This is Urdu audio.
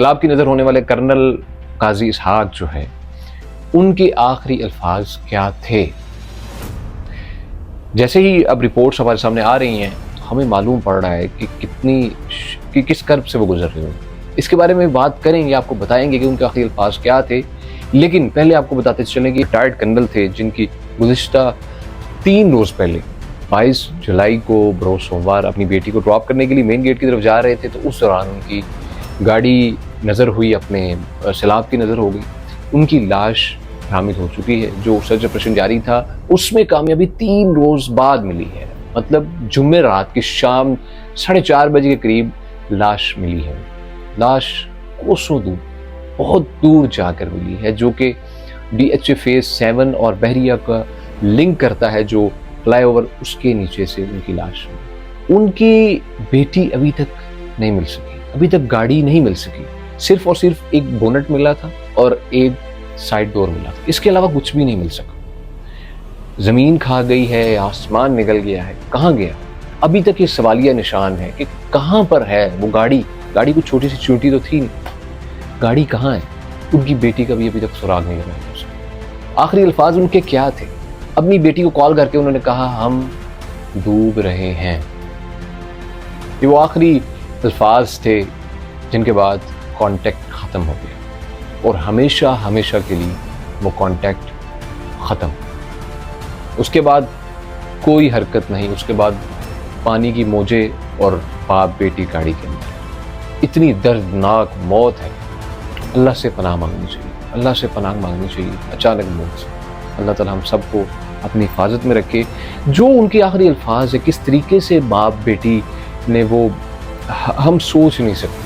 انقلاب کی نظر ہونے والے کرنل قاضی اسحاق جو ہے، ان کے آخری الفاظ کیا تھے؟ جیسے ہی اب رپورٹس ہمارے سامنے آ رہی ہیں ہمیں معلوم پڑ رہا ہے کہ کس کرب سے وہ گزر رہے ہوں. اس کے بارے میں بات کریں گے، آپ کو بتائیں گے کہ ان کے آخری الفاظ کیا تھے. لیکن پہلے آپ کو بتاتے چلیں کہ ریٹائرڈ کرنل تھے جن کی گزشتہ 3 روز پہلے 22 جولائی کو بروز سوموار اپنی بیٹی کو ڈراپ کرنے کے لیے مین گیٹ کی طرف جا رہے تھے، تو اس دوران ان کی گاڑی نظر ہوئی، اپنے سیلاب کی نظر ہو گئی. ان کی لاش برآمد ہو چکی ہے. جو سرچ آپریشن جاری تھا اس میں کامیابی 3 روز بعد ملی ہے. مطلب جمعرات کی شام 4:30 بجے کے قریب لاش ملی ہے. لاش کوسوں دور، بہت دور جا کر ملی ہے، جو کہ DHA فیز 7 اور بحریہ کا لنک کرتا ہے، جو فلائی اوور اس کے نیچے سے ان کی لاش ملی. ان کی بیٹی ابھی تک نہیں مل سکی، ابھی تک گاڑی نہیں مل سکی. صرف اور صرف ایک بونٹ ملا تھا اور ایک سائڈ ڈور ملا تھا، اس کے علاوہ کچھ بھی نہیں مل سکا. زمین کھا گئی ہے، آسمان نگل گیا ہے، کہاں گیا؟ ابھی تک یہ سوالیہ نشان ہے کہ کہاں پر ہے وہ گاڑی کو چھوٹی سی چونٹی تو تھی نہیں، گاڑی کہاں ہے؟ ان کی بیٹی کا بھی ابھی تک سراغ نہیں لگا ہے. آخری الفاظ ان کے کیا تھے؟ اپنی بیٹی کو کال کر کے انہوں نے کہا ہم ڈوب رہے ہیں. یہ وہ آخری الفاظ تھے جن کے بعد کانٹیکٹ ختم ہو گیا، اور ہمیشہ کے لیے وہ کانٹیکٹ ختم. اس کے بعد کوئی حرکت نہیں. اس کے بعد پانی کی موجیں اور باپ بیٹی گاڑی کے اندر. اتنی دردناک موت ہے. اللہ سے پناہ مانگنی چاہیے، اللہ سے پناہ مانگنی چاہیے اچانک موت سے. اللہ تعالیٰ ہم سب کو اپنی حفاظت میں رکھے. جو ان کے آخری الفاظ ہے، کس طریقے سے باپ بیٹی نے وہ ہم سوچ نہیں سکتے.